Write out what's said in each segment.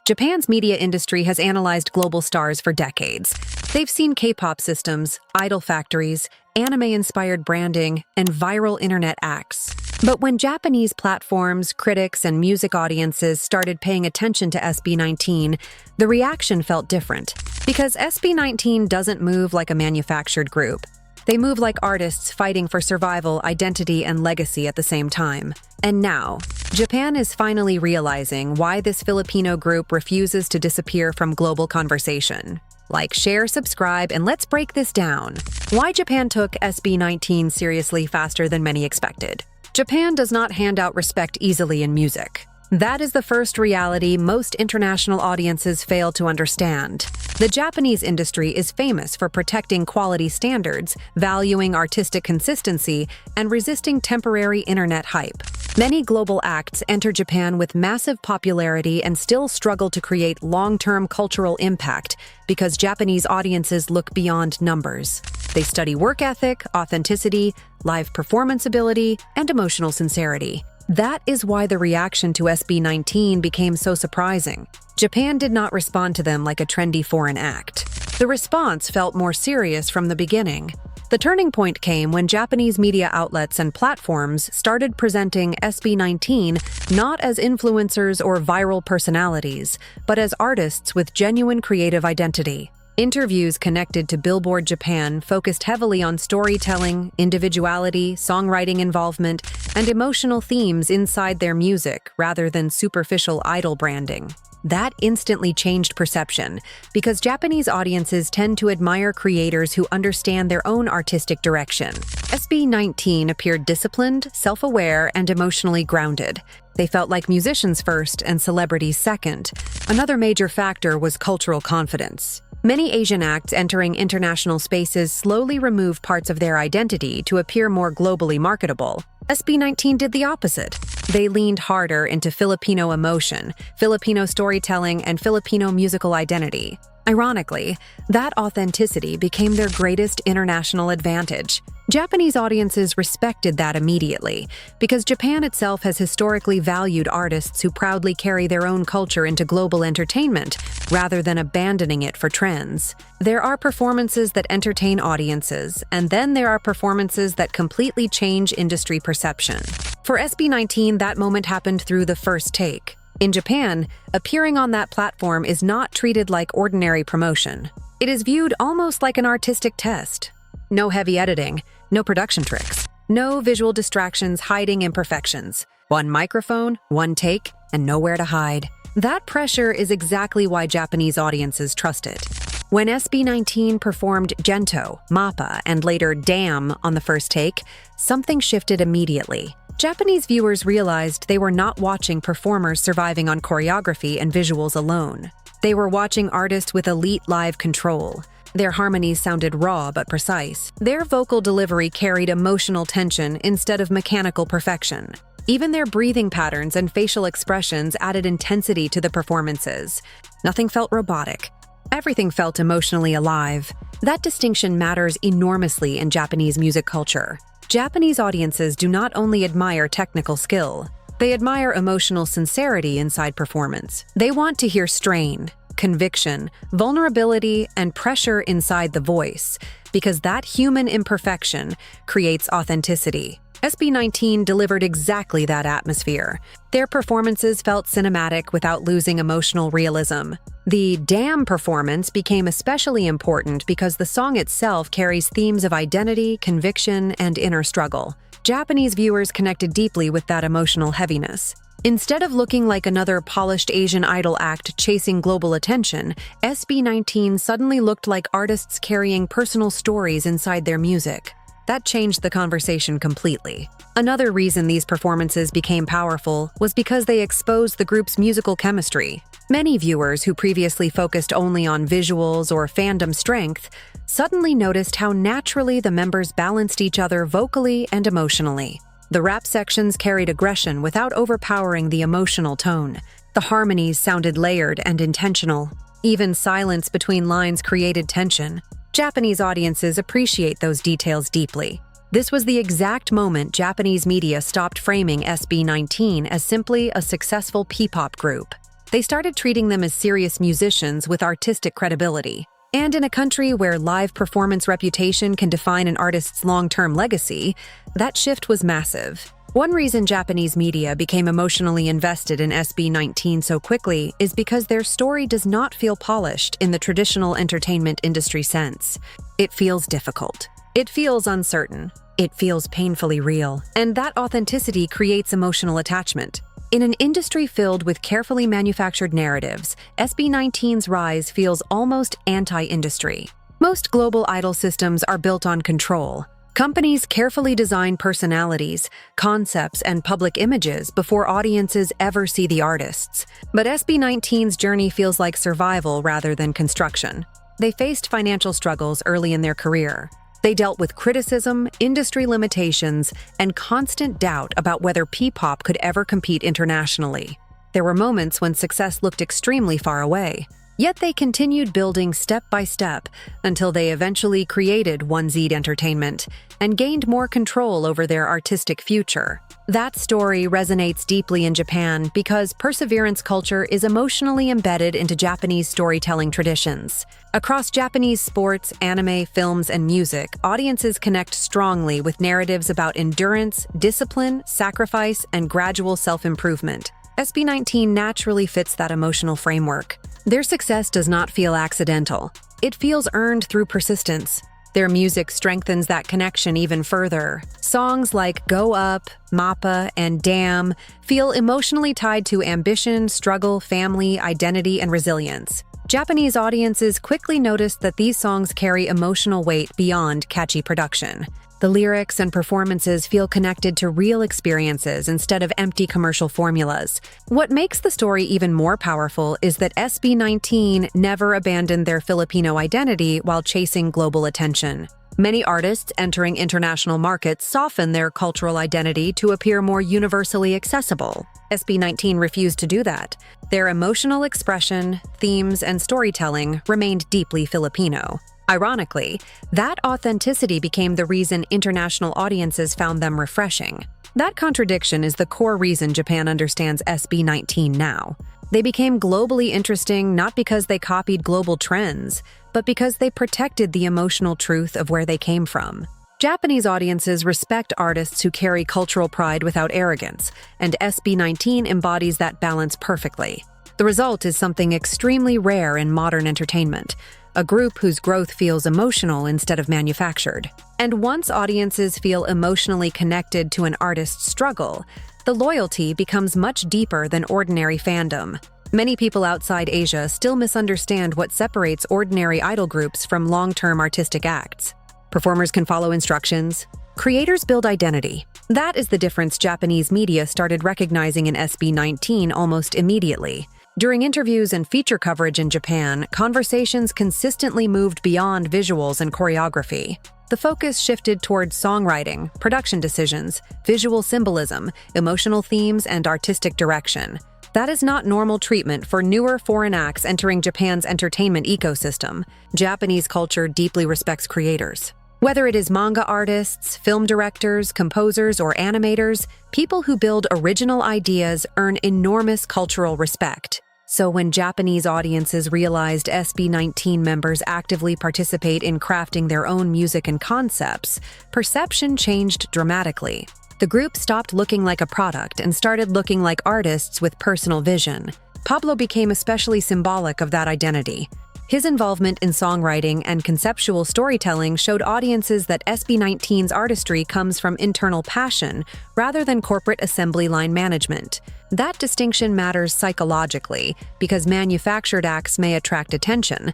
Japan's media industry has analyzed global stars for decades. They've seen K-pop systems, idol factories, anime-inspired branding, and viral internet acts. But when Japanese platforms, critics, and music audiences started paying attention to SB19, the reaction felt different. Because SB19 doesn't move like a manufactured group. They move like artists fighting for survival, identity, and legacy at the same time. And now, Japan is finally realizing why this Filipino group refuses to disappear from global conversation. Like, share, subscribe, and let's break this down. Why Japan took SB19 seriously faster than many expected. Japan does not hand out respect easily in music. That is the first reality most international audiences fail to understand. The Japanese industry is famous for protecting quality standards, valuing artistic consistency, and resisting temporary internet hype. Many global acts enter Japan with massive popularity and still struggle to create long-term cultural impact because Japanese audiences look beyond numbers. They study work ethic, authenticity, live performance ability, and emotional sincerity. That is why the reaction to SB19 became so surprising. Japan did not respond to them like a trendy foreign act. The response felt more serious from the beginning. The turning point came when Japanese media outlets and platforms started presenting SB19 not as influencers or viral personalities, but as artists with genuine creative identity. Interviews connected to Billboard Japan focused heavily on storytelling, individuality, songwriting involvement, and emotional themes inside their music rather than superficial idol branding. That instantly changed perception because Japanese audiences tend to admire creators who understand their own artistic direction. SB19 appeared disciplined, self-aware, and emotionally grounded. They felt like musicians first and celebrities second. Another major factor was cultural confidence. Many Asian acts entering international spaces slowly remove parts of their identity to appear more globally marketable. SB19 did the opposite. They leaned harder into Filipino emotion, Filipino storytelling, and Filipino musical identity. Ironically, that authenticity became their greatest international advantage. Japanese audiences respected that immediately, because Japan itself has historically valued artists who proudly carry their own culture into global entertainment, rather than abandoning it for trends. There are performances that entertain audiences, and then there are performances that completely change industry perception. For SB19, that moment happened through the first take. In Japan, appearing on that platform is not treated like ordinary promotion. It is viewed almost like an artistic test. No heavy editing, no production tricks, no visual distractions hiding imperfections. One microphone, one take, and nowhere to hide. That pressure is exactly why Japanese audiences trust it. When SB19 performed Gento, Mappa, and later Damn on the first take, something shifted immediately. Japanese viewers realized they were not watching performers surviving on choreography and visuals alone. They were watching artists with elite live control. Their harmonies sounded raw but precise. Their vocal delivery carried emotional tension instead of mechanical perfection. Even their breathing patterns and facial expressions added intensity to the performances. Nothing felt robotic. Everything felt emotionally alive. That distinction matters enormously in Japanese music culture. Japanese audiences do not only admire technical skill, they admire emotional sincerity inside performance. They want to hear strain, conviction, vulnerability, and pressure inside the voice, because that human imperfection creates authenticity. SB19 delivered exactly that atmosphere. Their performances felt cinematic without losing emotional realism. The Damn performance became especially important because the song itself carries themes of identity, conviction, and inner struggle. Japanese viewers connected deeply with that emotional heaviness. Instead of looking like another polished Asian idol act chasing global attention, SB19 suddenly looked like artists carrying personal stories inside their music. That changed the conversation completely. Another reason these performances became powerful was because they exposed the group's musical chemistry. Many viewers who previously focused only on visuals or fandom strength suddenly noticed how naturally the members balanced each other vocally and emotionally. The rap sections carried aggression without overpowering the emotional tone. The harmonies sounded layered and intentional. Even silence between lines created tension. Japanese audiences appreciate those details deeply. This was the exact moment Japanese media stopped framing SB19 as simply a successful P-pop group. They started treating them as serious musicians with artistic credibility. And in a country where live performance reputation can define an artist's long-term legacy, that shift was massive. One reason Japanese media became emotionally invested in SB19 so quickly is because their story does not feel polished in the traditional entertainment industry sense. It feels difficult. It feels uncertain. It feels painfully real. And that authenticity creates emotional attachment. In an industry filled with carefully manufactured narratives, SB19's rise feels almost anti-industry. Most global idol systems are built on control. Companies carefully design personalities, concepts, and public images before audiences ever see the artists. But SB19's journey feels like survival rather than construction. They faced financial struggles early in their career. They dealt with criticism, industry limitations, and constant doubt about whether P-pop could ever compete internationally. There were moments when success looked extremely far away. Yet they continued building step by step until they eventually created OneZ Entertainment and gained more control over their artistic future. That story resonates deeply in Japan because perseverance culture is emotionally embedded into Japanese storytelling traditions. Across Japanese sports, anime, films, and music, audiences connect strongly with narratives about endurance, discipline, sacrifice, and gradual self-improvement. SB19 naturally fits that emotional framework. Their success does not feel accidental. It feels earned through persistence. Their music strengthens that connection even further. Songs like Go Up, Mappa, and Damn feel emotionally tied to ambition, struggle, family, identity, and resilience. Japanese audiences quickly noticed that these songs carry emotional weight beyond catchy production. The lyrics and performances feel connected to real experiences instead of empty commercial formulas. What makes the story even more powerful is that SB19 never abandoned their Filipino identity while chasing global attention. Many artists entering international markets soften their cultural identity to appear more universally accessible. SB19 refused to do that. Their emotional expression, themes, and storytelling remained deeply Filipino. Ironically, that authenticity became the reason international audiences found them refreshing. That contradiction is the core reason Japan understands SB19 now. They became globally interesting not because they copied global trends, but because they protected the emotional truth of where they came from. Japanese audiences respect artists who carry cultural pride without arrogance, and SB19 embodies that balance perfectly. The result is something extremely rare in modern entertainment, a group whose growth feels emotional instead of manufactured. And once audiences feel emotionally connected to an artist's struggle, the loyalty becomes much deeper than ordinary fandom. Many people outside Asia still misunderstand what separates ordinary idol groups from long-term artistic acts. Performers can follow instructions. Creators build identity. That is the difference Japanese media started recognizing in SB19 almost immediately. During interviews and feature coverage in Japan, conversations consistently moved beyond visuals and choreography. The focus shifted towards songwriting, production decisions, visual symbolism, emotional themes, and artistic direction. That is not normal treatment for newer foreign acts entering Japan's entertainment ecosystem. Japanese culture deeply respects creators. Whether it is manga artists, film directors, composers, or animators, people who build original ideas earn enormous cultural respect. So when Japanese audiences realized SB19 members actively participate in crafting their own music and concepts, perception changed dramatically. The group stopped looking like a product and started looking like artists with personal vision. Pablo became especially symbolic of that identity. His involvement in songwriting and conceptual storytelling showed audiences that SB19's artistry comes from internal passion rather than corporate assembly line management. That distinction matters psychologically because manufactured acts may attract attention,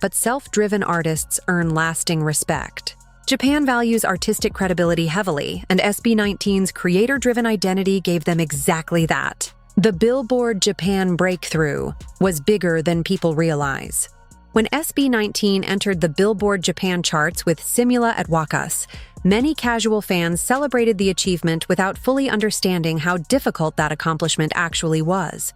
but self-driven artists earn lasting respect. Japan values artistic credibility heavily, and SB19's creator-driven identity gave them exactly that. The Billboard Japan breakthrough was bigger than people realize. When SB19 entered the Billboard Japan charts with Simula at Wakas, many casual fans celebrated the achievement without fully understanding how difficult that accomplishment actually was.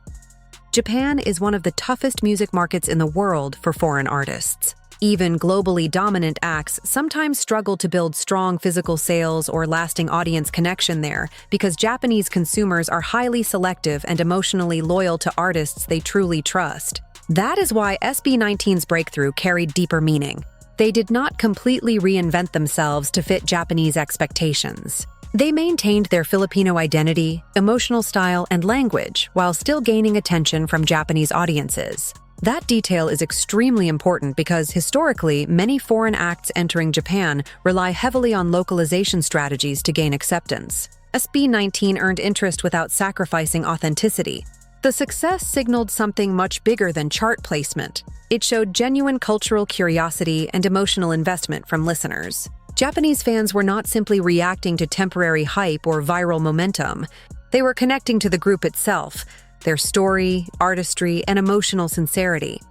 Japan is one of the toughest music markets in the world for foreign artists. Even globally dominant acts sometimes struggle to build strong physical sales or lasting audience connection there because Japanese consumers are highly selective and emotionally loyal to artists they truly trust. That is why SB19's breakthrough carried deeper meaning. They did not completely reinvent themselves to fit Japanese expectations. They maintained their Filipino identity, emotional style, and language while still gaining attention from Japanese audiences. That detail is extremely important because historically, many foreign acts entering Japan rely heavily on localization strategies to gain acceptance. SB19 earned interest without sacrificing authenticity. The success signaled something much bigger than chart placement. It showed genuine cultural curiosity and emotional investment from listeners. Japanese fans were not simply reacting to temporary hype or viral momentum. They were connecting to the group itself, their story, artistry, and emotional sincerity.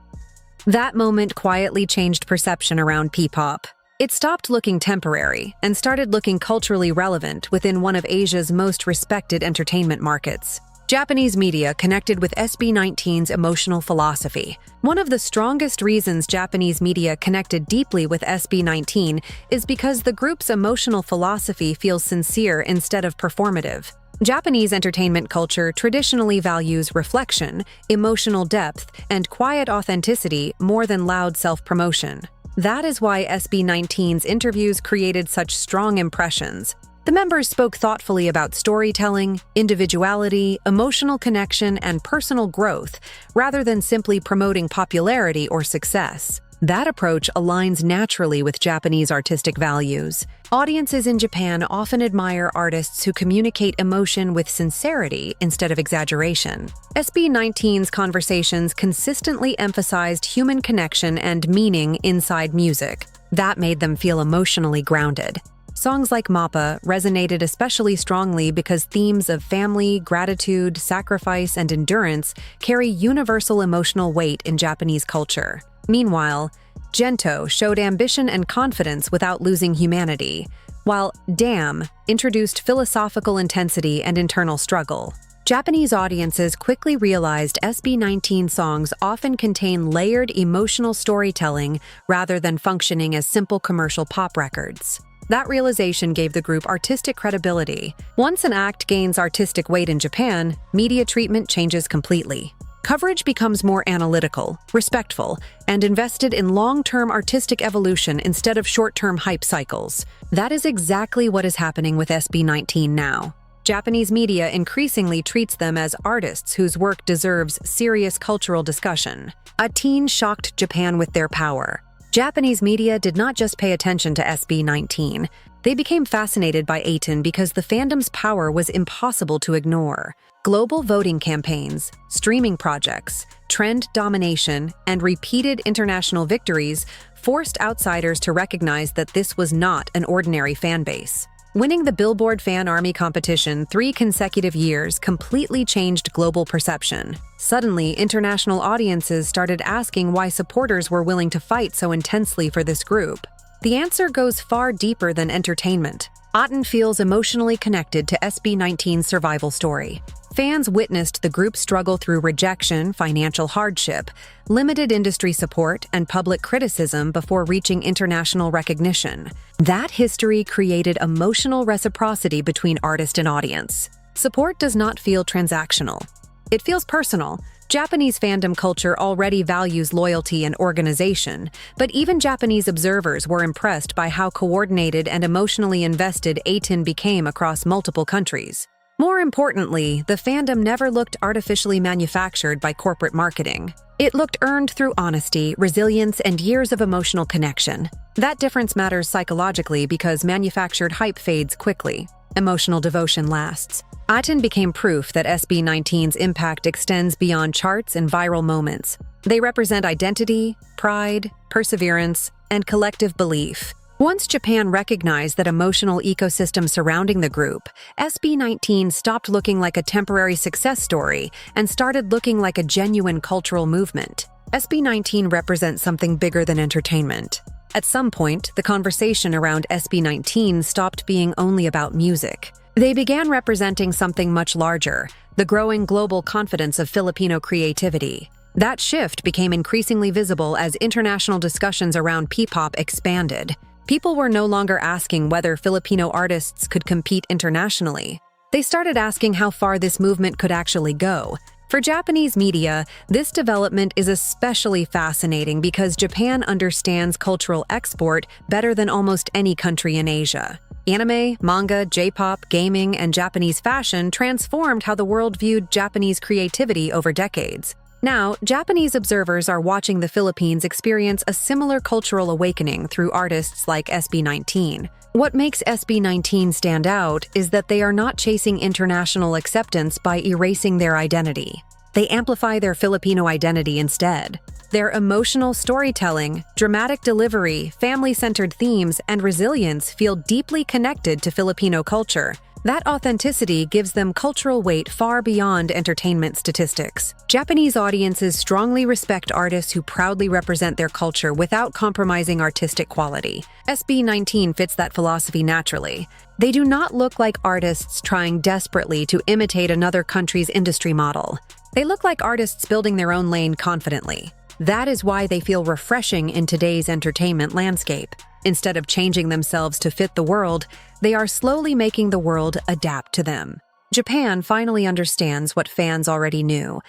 That moment quietly changed perception around P-pop. It stopped looking temporary and started looking culturally relevant within one of Asia's most respected entertainment markets. Japanese media connected with SB19's emotional philosophy. One of the strongest reasons Japanese media connected deeply with SB19 is because the group's emotional philosophy feels sincere instead of performative. Japanese entertainment culture traditionally values reflection, emotional depth, and quiet authenticity more than loud self-promotion. That is why SB19's interviews created such strong impressions. The members spoke thoughtfully about storytelling, individuality, emotional connection, and personal growth, rather than simply promoting popularity or success. That approach aligns naturally with Japanese artistic values. Audiences in Japan often admire artists who communicate emotion with sincerity instead of exaggeration. SB19's conversations consistently emphasized human connection and meaning inside music. That made them feel emotionally grounded. Songs like Mappa resonated especially strongly because themes of family, gratitude, sacrifice, and endurance carry universal emotional weight in Japanese culture. Meanwhile, Gento showed ambition and confidence without losing humanity, while Damn introduced philosophical intensity and internal struggle. Japanese audiences quickly realized SB19 songs often contain layered emotional storytelling rather than functioning as simple commercial pop records. That realization gave the group artistic credibility. Once an act gains artistic weight in Japan, media treatment changes completely. Coverage becomes more analytical, respectful, and invested in long-term artistic evolution instead of short-term hype cycles. That is exactly what is happening with SB19 now. Japanese media increasingly treats them as artists whose work deserves serious cultural discussion. A teen shocked Japan with their power. Japanese media did not just pay attention to SB19. They became fascinated by A-ten because the fandom's power was impossible to ignore. Global voting campaigns, streaming projects, trend domination, and repeated international victories forced outsiders to recognize that this was not an ordinary fanbase. Winning the Billboard Fan Army competition 3 consecutive years completely changed global perception. Suddenly, international audiences started asking why supporters were willing to fight so intensely for this group. The answer goes far deeper than entertainment. A-ten feels emotionally connected to SB19's survival story. Fans witnessed the group struggle through rejection, financial hardship, limited industry support, and public criticism before reaching international recognition. That history created emotional reciprocity between artist and audience. Support does not feel transactional. It feels personal. Japanese fandom culture already values loyalty and organization, but even Japanese observers were impressed by how coordinated and emotionally invested A-ten became across multiple countries. More importantly, the fandom never looked artificially manufactured by corporate marketing. It looked earned through honesty, resilience, and years of emotional connection. That difference matters psychologically because manufactured hype fades quickly. Emotional devotion lasts. A-ten became proof that SB19's impact extends beyond charts and viral moments. They represent identity, pride, perseverance, and collective belief. Once Japan recognized that emotional ecosystem surrounding the group, SB19 stopped looking like a temporary success story and started looking like a genuine cultural movement. SB19 represents something bigger than entertainment. At some point, the conversation around SB19 stopped being only about music. They began representing something much larger, the growing global confidence of Filipino creativity. That shift became increasingly visible as international discussions around P-pop expanded. People were no longer asking whether Filipino artists could compete internationally. They started asking how far this movement could actually go. For Japanese media, this development is especially fascinating because Japan understands cultural export better than almost any country in Asia. Anime, manga, J-pop, gaming, and Japanese fashion transformed how the world viewed Japanese creativity over decades. Now, Japanese observers are watching the Philippines experience a similar cultural awakening through artists like SB19. What makes SB19 stand out is that they are not chasing international acceptance by erasing their identity. They amplify their Filipino identity instead. Their emotional storytelling, dramatic delivery, family-centered themes, and resilience feel deeply connected to Filipino culture. That authenticity gives them cultural weight far beyond entertainment statistics. Japanese audiences strongly respect artists who proudly represent their culture without compromising artistic quality. SB19 fits that philosophy naturally. They do not look like artists trying desperately to imitate another country's industry model. They look like artists building their own lane confidently. That is why they feel refreshing in today's entertainment landscape. Instead of changing themselves to fit the world, they are slowly making the world adapt to them. Japan finally understands what fans already knew.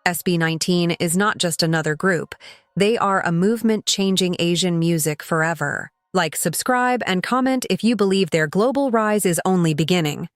SB19 is not just another group. They are a movement changing Asian music forever. Like, subscribe, and comment if you believe their global rise is only beginning.